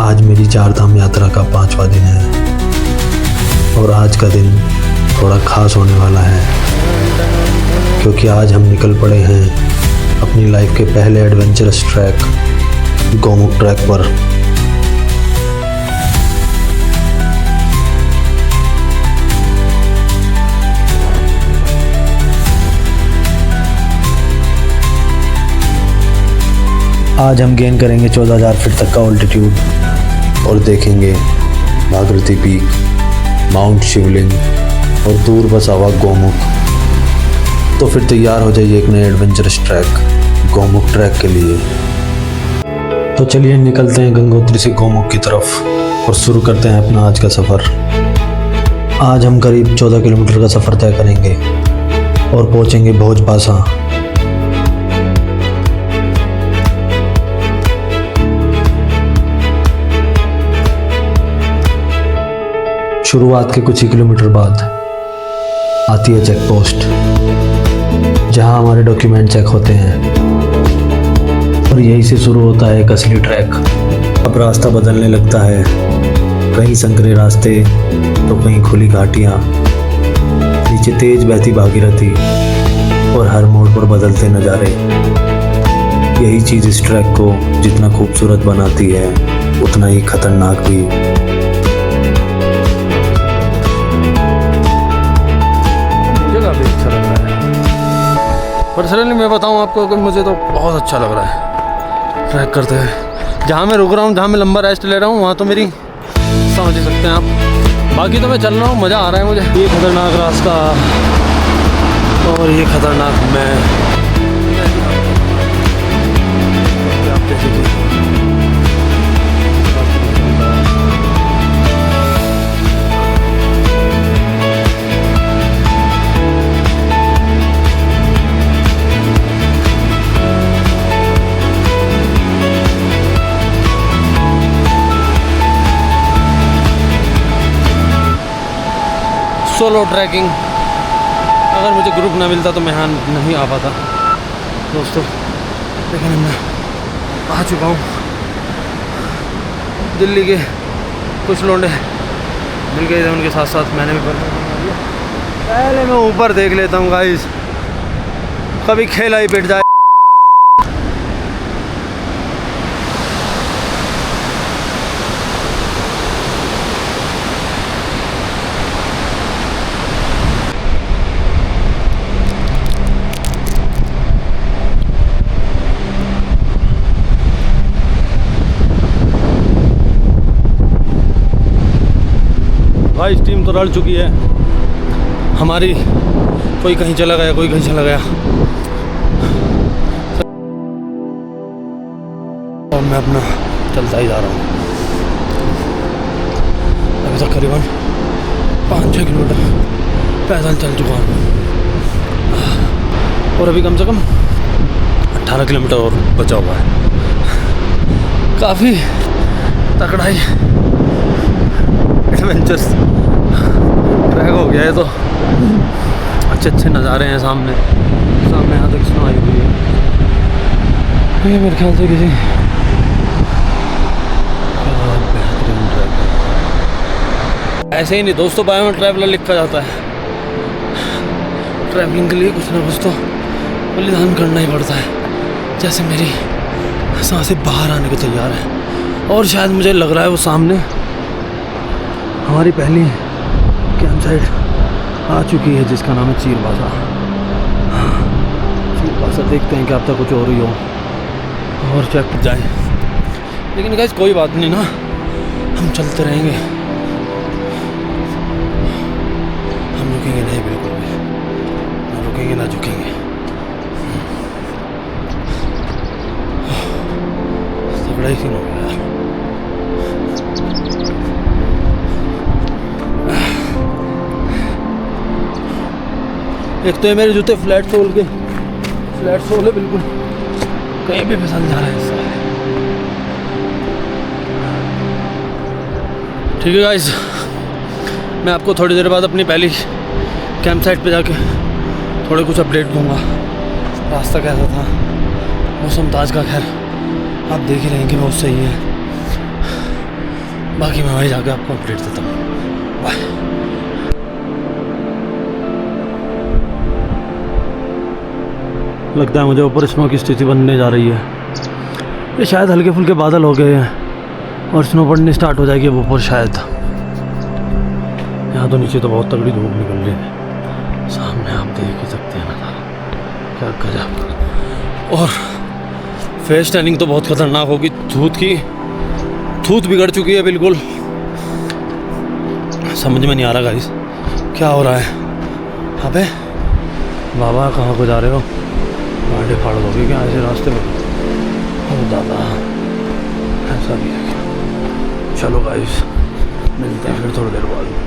आज मेरी 4 धाम यात्रा का 5वां दिन है और आज का दिन थोड़ा ख़ास होने वाला है क्योंकि आज हम निकल पड़े हैं अपनी लाइफ के पहले एडवेंचरस ट्रैक गौमुख ट्रैक पर। आज हम गेन करेंगे 14,000 फीट तक का ऑल्टीट्यूड और देखेंगे भागीरथी पीक, माउंट शिवलिंग और दूर बसा हुआ गौमुख। तो फिर तैयार हो जाइए एक नए एडवेंचरस ट्रैक गौमुख ट्रैक के लिए। तो चलिए निकलते हैं गंगोत्री से गौमुख की तरफ और शुरू करते हैं अपना आज का सफ़र। आज हम करीब 14 किलोमीटर का सफ़र तय करेंगे और पहुंचेंगे भोजपासा। शुरुआत के कुछ ही किलोमीटर बाद आती है चेक पोस्ट, जहां हमारे डॉक्यूमेंट चेक होते हैं और यहीं से शुरू होता है एक असली ट्रैक। अब रास्ता बदलने लगता है, कहीं संकरे रास्ते तो कहीं खुली घाटियाँ, नीचे तेज बहती भागीरथी और हर मोड़ पर बदलते नज़ारे। यही चीज़ इस ट्रैक को जितना खूबसूरत बनाती है उतना ही खतरनाक भी। अच्छा लग रहा है पर्सनली, मैं बताऊं आपको कि मुझे तो बहुत अच्छा लग रहा है ट्रैक करते हैं। जहाँ मैं रुक रहा हूँ, जहाँ मैं लंबा रेस्ट ले रहा हूँ, वहाँ तो मेरी समझ ही सकते हैं आप। बाकी तो मैं चल रहा हूँ, मज़ा आ रहा है मुझे। ये खतरनाक रास्ता और ये खतरनाक मैं आप देखिए। सोलो ट्रैकिंग, अगर मुझे ग्रुप ना मिलता तो मैं यहाँ नहीं आ पाता दोस्तों, लेकिन मैं आ चुका हूँ। दिल्ली के कुछ लोंडे मिल गए थे, उनके साथ साथ मैंने भी पहले मैं ऊपर देख लेता हूँ गाइस, कभी खेला ही पिट जाए। भाई टीम तो रल चुकी है हमारी, कोई कहीं चला गया, कोई कहीं चला गया और मैं अपना चलता ही जा रहा हूँ। अभी तक करीबन 5-6 किलोमीटर पैदल चल चुका हूँ और अभी कम से कम 18 किलोमीटर और बचा हुआ है। काफ़ी तकड़ा ही एडवेंचर्स ट्रैक हो गया है। तो अच्छे अच्छे नज़ारे हैं सामने यहाँ तक स्नो आई हुई है। ये मेरे ख्याल से किसी बेहतरीन ट्रैक है। ऐसे ही नहीं दोस्तों, बायो में ट्रैवलर लिखा जाता है। ट्रैवलिंग के लिए कुछ ना कुछ तो बलिदान करना ही पड़ता है। जैसे मेरी सांसें बाहर आने को तैयार है और शायद मुझे लग रहा है वो सामने हमारी पहली कैंप साइट आ चुकी है, जिसका नाम है चीरबासा। चीरबासा देखते हैं कि अब तक कुछ और ही हो और चेक जाए, लेकिन गाइस कोई बात नहीं ना, हम चलते रहेंगे, हम रुकेंगे नहीं बिल्कुल भी, ना रुकेंगे ना झुकेंगे। तगड़ा ही सीन हो गया यार। एक तो ये मेरे जूते फ्लैट सोल है बिल्कुल, कहीं भी फिसल जा रहा है इससे। ठीक है गाइस, मैं आपको थोड़ी देर बाद अपनी पहली कैंप साइट पे जाके थोड़े कुछ अपडेट दूंगा। रास्ता कैसा था, मौसम ताज का खैर आप देख ही रहे हैं कि बहुत सही है। बाकी मैं वहीं जाके आपको अपडेट देता हूँ। बाय। लगता है मुझे ऊपर स्नो की स्थिति बनने जा रही है। ये शायद हल्के फुल्के बादल हो गए हैं और स्नो पड़नी स्टार्ट हो जाएगी अब ऊपर शायद। यहाँ तो नीचे तो बहुत तगड़ी धूप निकल रही है, सामने आप देख ही सकते हैं ना, क्या गजब। और फेस टैनिंग तो बहुत खतरनाक होगी, थूत बिगड़ चुकी है बिल्कुल। समझ में नहीं आ रहा गाइस क्या हो रहा है। अबे बाबा कहाँ को जा रहे हो, गाड़ी फाड़ दोगे क्या ऐसे रास्ते में? ओ दादा ऐसा भी है क्या? चलो गाइस मिलते हैं फिर थोड़ी देर बाद।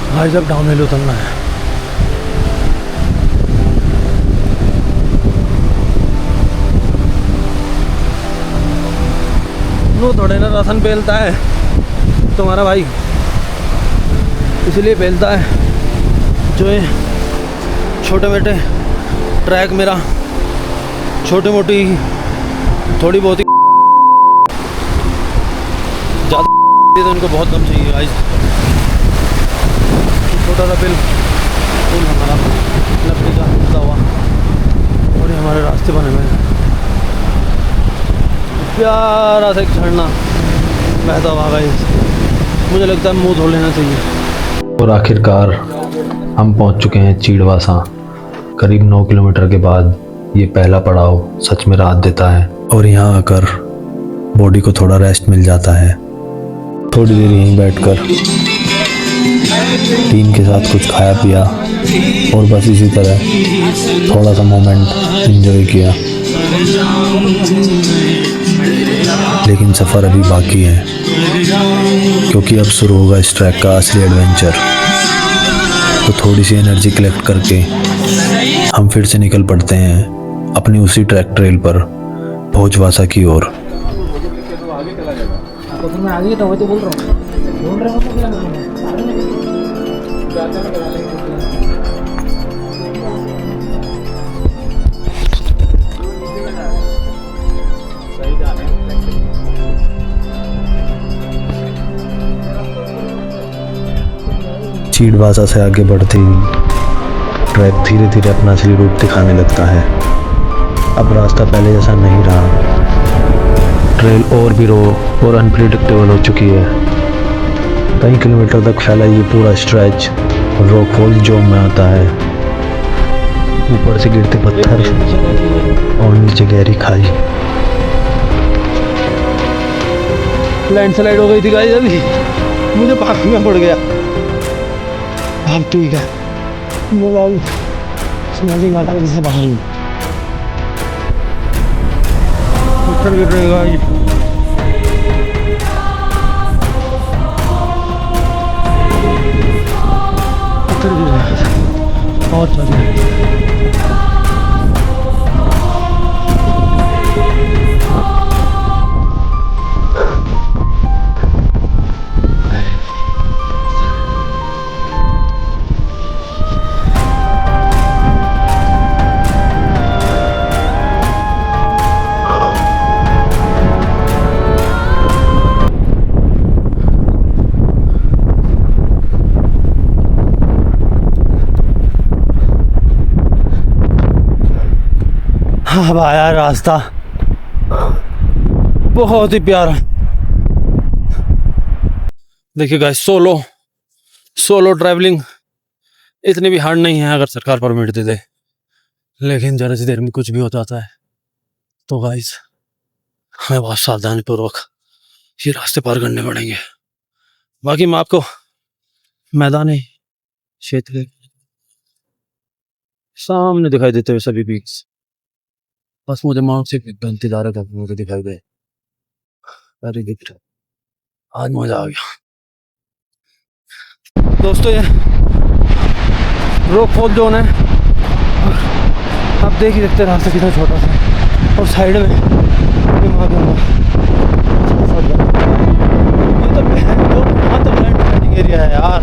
भाई जब डाउन हिल उतरना है। नो थोड़े ना राशन बेलता है तुम्हारा भाई, इसलिए बेलता है जो ये छोटे मोटे ट्रैक मेरा छोटी मोटी थोड़ी बहुत ही ज़्यादा तो इनको बहुत कम चाहिए गाइस। छोटा सा बिल पुल हमारा लकड़ी का टूटा हुआ और ये हमारे रास्ते बने हुए हैं। प्यारा सा एक झरना बहता हुआ गाइस, मुझे लगता है मुंह धो लेना चाहिए। और आखिरकार हम पहुंच चुके हैं चीड़वासा। करीब 9 किलोमीटर के बाद ये पहला पड़ाव सच में राहत देता है और यहाँ आकर बॉडी को थोड़ा रेस्ट मिल जाता है। थोड़ी देर यहीं बैठकर टीम के साथ कुछ खाया पिया और बस इसी तरह थोड़ा सा मोमेंट एंजॉय किया। लेकिन सफ़र अभी बाकी है क्योंकि अब शुरू होगा इस ट्रैक का असली एडवेंचर। तो थोड़ी सी एनर्जी कलेक्ट करके हम फिर से निकल पड़ते हैं अपनी उसी ट्रैक ट्रेल पर भोजवासा की ओर। चीड़वासा से आगे बढ़ते ही ट्रैक धीरे धीरे अपना असली रूप दिखाने लगता है। अब रास्ता पहले जैसा नहीं रहा, ट्रेल और भी रो और अनप्रिडिक्टेबल हो चुकी है। कई किलोमीटर तक फैला ये पूरा स्ट्रेच रॉकफॉल जोन में आता है। ऊपर से गिरते पत्थर और नीचे गहरी खाई। लैंडस्लाइड हो गई थी गाइस, अभी मुझे पानी में पड़ गया। अब ठीक है, स्मेलिंग आता है जिससे बाहर पत्थर गिर रहे गाइस। पत्थर गिर रहा है बहुत ज़्यादा। अब आया रास्ता बहुत ही प्यारा। देखिए गाइस, सोलो ट्रैवलिंग इतनी भी हार्ड नहीं है अगर सरकार परमिट दे दे, लेकिन जरा सी देर में कुछ भी हो जाता है। तो गाइस हमें बहुत सावधानी पूर्वक ये रास्ते पार करने पड़ेंगे। बाकी मैं आपको मैदानी क्षेत्र सामने दिखाई देते हुए सभी पीक्स, बस मुझे माउंट से इंतजार है मुझे दिखाई दे। वेरी गुड, आज मजा आ गया दोस्तों। ये रॉकफॉल जोन है, आप देख ही सकते हैं रास्ता कितना छोटा सा और साइड में ये तो बहुत एरिया है यार।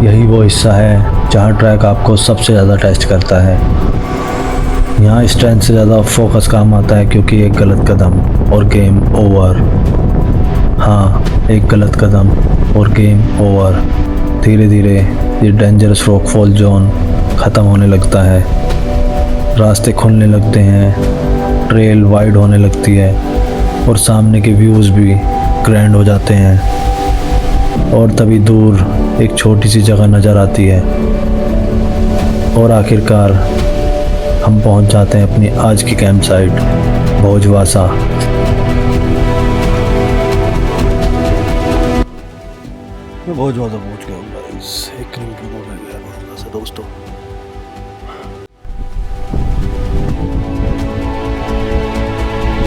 यही वो हिस्सा है जहाँ ट्रैक आपको सबसे ज़्यादा टेस्ट करता है। यहाँ स्ट्रेंथ से ज़्यादा फोकस काम आता है, क्योंकि एक गलत कदम और गेम ओवर। हाँ, एक गलत कदम और गेम ओवर। धीरे धीरे ये डेंजरस रॉकफॉल जोन ख़त्म होने लगता है, रास्ते खुलने लगते हैं, ट्रेल वाइड होने लगती है और सामने के व्यूज़ भी ग्रैंड हो जाते हैं। और तभी दूर एक छोटी सी जगह नज़र आती है और आखिरकार हम पहुंच जाते हैं अपनी आज की कैंप साइट भोजवासा। मैं भोजवासा पहुंच गया हूँ गाइस। 1 किलोमीटर दूर रह गया भोजवासा दोस्तों।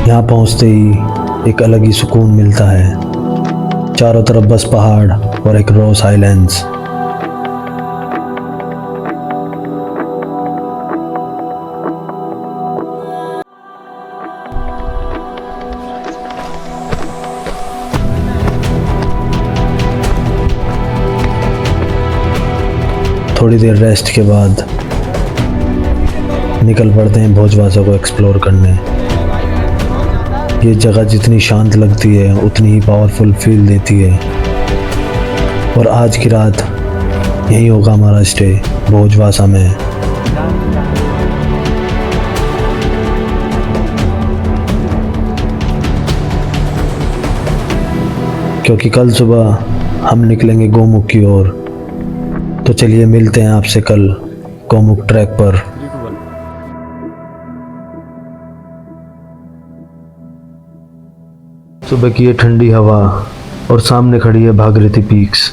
यहाँ पहुंचते ही एक अलग ही सुकून मिलता है। चारों तरफ बस पहाड़ और एक रो साइलेंस। थोड़ी देर रेस्ट के बाद निकल पड़ते हैं भोजवासा को एक्सप्लोर करने। ये जगह जितनी शांत लगती है उतनी ही पावरफुल फील देती है। और आज की रात यही होगा हमारा स्टे भोजवासा में। क्योंकि कल सुबह हम निकलेंगे गोमुख की ओर। तो चलिए मिलते हैं आपसे कल गोमुख ट्रैक पर। सुबह की ये ठंडी हवा और सामने खड़ी है भागीरथी पीक्स।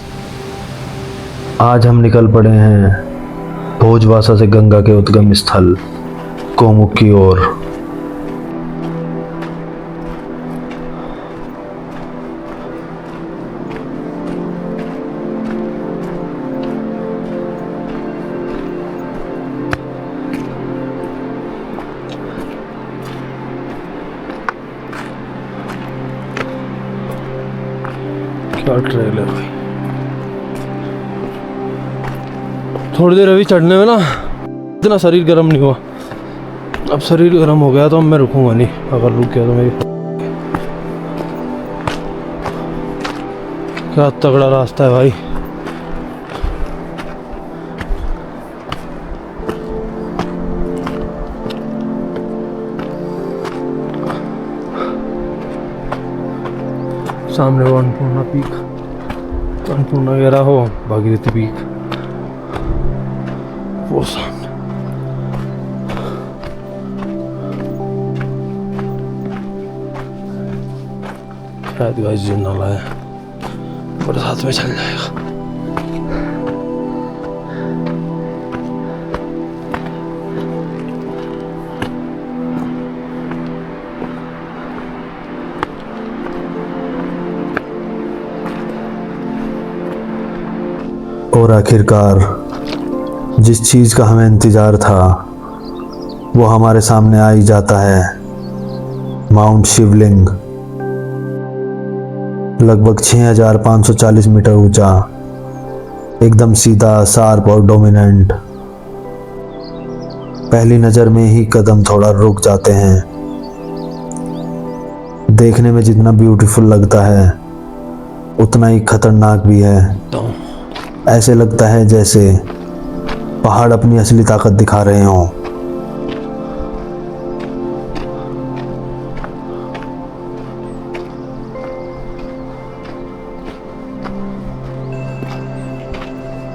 आज हम निकल पड़े हैं भोजवासा से गंगा के उद्गम स्थल गोमुख की ओर। क्या ट्रेल है भाई। थोड़ी देर अभी चढ़ने में ना इतना शरीर गर्म नहीं हुआ। अब शरीर गर्म हो गया तो अब मैं रुकूंगा नहीं। अगर रुक गया तो मेरी क्या तगड़ा रास्ता है भाई। सामने वो अन्नपूर्णा पीक, अन्नपूर्णा वगैरह हो, भागीरथी पीक वो सामने। शायद गाइस जो नाला है बरसात में चल जाएगा। और आखिरकार जिस चीज़ का हमें इंतज़ार था वो हमारे सामने आ ही जाता है। माउंट शिवलिंग, लगभग 6540 मीटर ऊंचा, एकदम सीधा, शार्प और डोमिनेंट। पहली नज़र में ही कदम थोड़ा रुक जाते हैं। देखने में जितना ब्यूटीफुल लगता है उतना ही खतरनाक भी है। ऐसे लगता है जैसे पहाड़ अपनी असली ताकत दिखा रहे हों।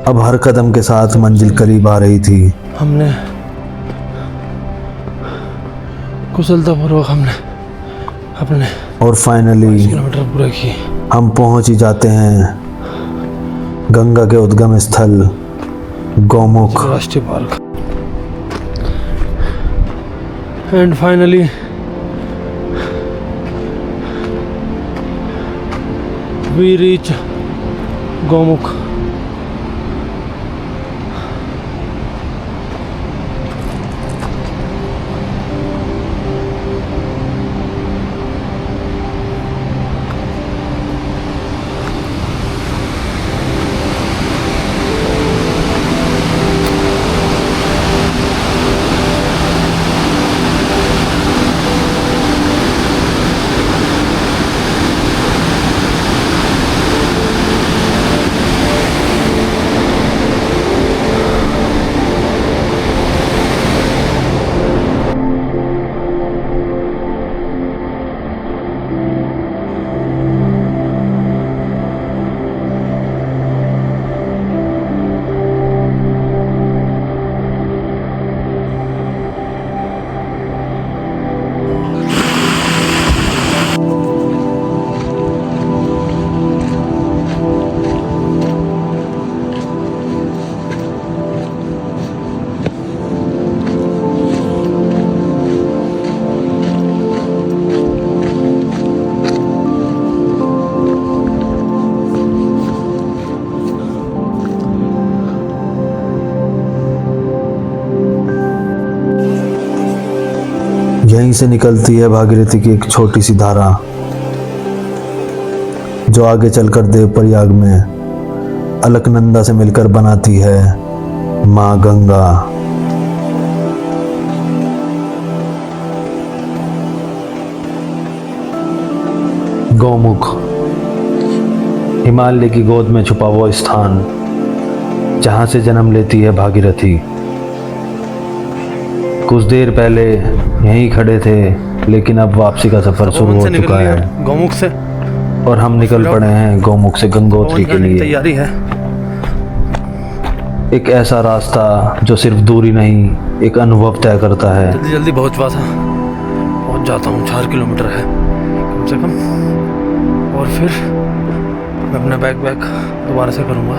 अब हर कदम के साथ मंजिल करीब आ रही थी। हमने कुशलतापूर्वक अपने और फाइनली किलोमीटर पूरा किए। हम पहुंच ही जाते हैं गंगा के उद्गम स्थल गोमुख राष्ट्रीय पार्क। And finally we reach Gomukh. यहीं से निकलती है भागीरथी की एक छोटी सी धारा, जो आगे चलकर देवप्रयाग में अलकनंदा से मिलकर बनाती है माँ गंगा। गौमुख, हिमालय की गोद में छुपा वो स्थान जहाँ से जन्म लेती है भागीरथी। कुछ देर पहले यहीं खड़े थे, लेकिन अब वापसी का सफर शुरू हो चुका है गौमुख से, और हम निकल पड़े हैं गौमुख से गंगोत्री के लिए। तैयारी है। एक ऐसा रास्ता जो सिर्फ दूरी नहीं, एक अनुभव तय करता है। जल्दी जल्दी पहुंच जाता हूँ। 4 किलोमीटर है कम से कम, और फिर मैं अपना बैग दोबारा से करूँगा,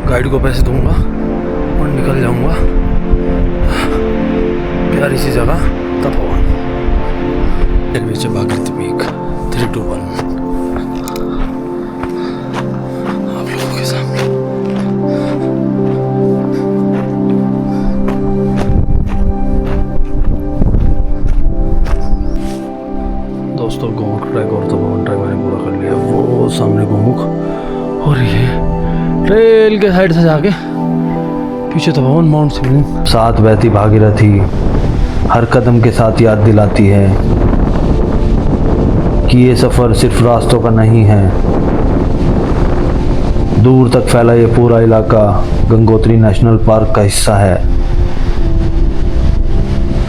गाइड को पैसे दूंगा और निकल जाऊँगा प्यारी सी जगह तपोवन। नीचे भागीरथी पीक 321 आप लोगों के सामने। दोस्तों, गौमुख ट्रैक और तपोवन ट्रैक मैंने पूरा कर लिया। वो सामने गौमुख, और ये ट्रेल के साइड से जाके पीछे तपोवन माउंट सिंह। साथ बहती भागीरथी हर कदम के साथ याद दिलाती है कि ये सफ़र सिर्फ रास्तों का नहीं है। दूर तक फैला ये पूरा इलाका गंगोत्री नेशनल पार्क का हिस्सा है।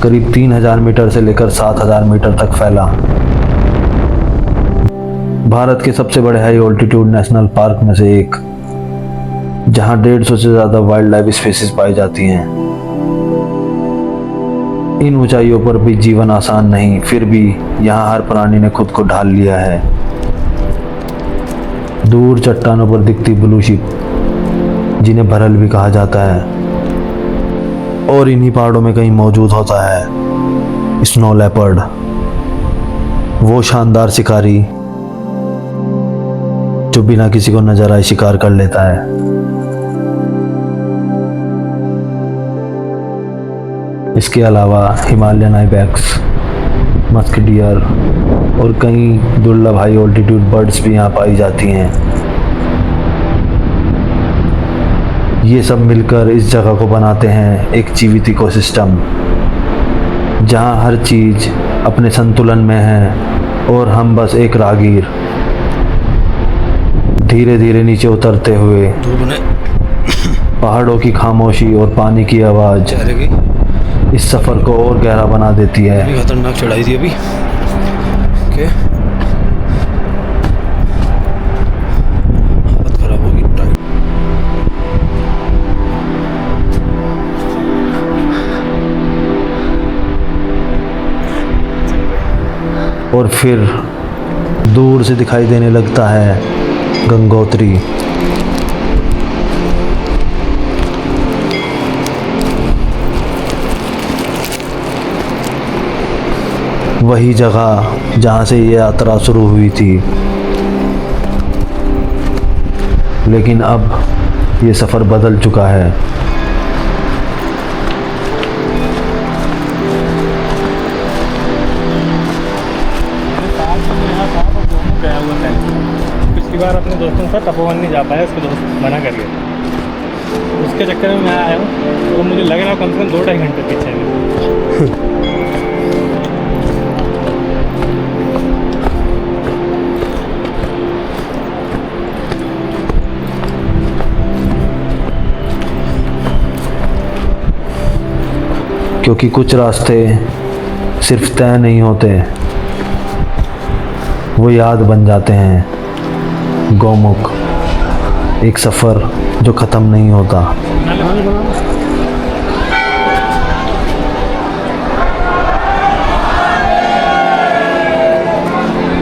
करीब 3000 मीटर से लेकर 7000 मीटर तक फैला भारत के सबसे बड़े हाई ऑल्टीट्यूड नेशनल पार्क में से एक, जहां 150 से ज़्यादा वाइल्ड लाइफ स्पीसीज पाई जाती हैं। इन ऊंचाइयों पर भी जीवन आसान नहीं, फिर भी यहाँ हर प्राणी ने खुद को ढाल लिया है। दूर चट्टानों पर दिखती ब्लू शिप, जिन्हें भरल भी कहा जाता है, और इन्हीं पहाड़ों में कहीं मौजूद होता है स्नो लेपर्ड, वो शानदार शिकारी जो बिना किसी को नजर आए शिकार कर लेता है। इसके अलावा हिमालयन आइबेक्स, मस्क डियर और कई दुर्लभ हाई ऑल्टीट्यूड बर्ड्स भी यहाँ पाई जाती हैं। ये सब मिलकर इस जगह को बनाते हैं एक जीवित इकोसिस्टम, जहाँ हर चीज़ अपने संतुलन में है और हम बस एक राहगीर, धीरे धीरे नीचे उतरते हुए पहाड़ों की खामोशी और पानी की आवाज़ इस सफ़र को और गहरा बना देती है। खतरनाक चढ़ाई थी अभी। ओके, हालत खराब होगी। और फिर दूर से दिखाई देने लगता है गंगोत्री। वही जगह जहाँ से ये यात्रा शुरू हुई थी, लेकिन अब ये सफ़र बदल चुका है। पिछली बार अपने दोस्तों के साथ तपोवन नहीं जा पाया, उसके दोस्त मना कर गए, उसके चक्कर में मैं आया हूँ। तो मुझे लग रहा है कम से कम 2-2.5 घंटे पीछे में। क्योंकि कुछ रास्ते सिर्फ तय नहीं होते, वो याद बन जाते हैं। गौमुख, एक सफ़र जो ख़त्म नहीं होता।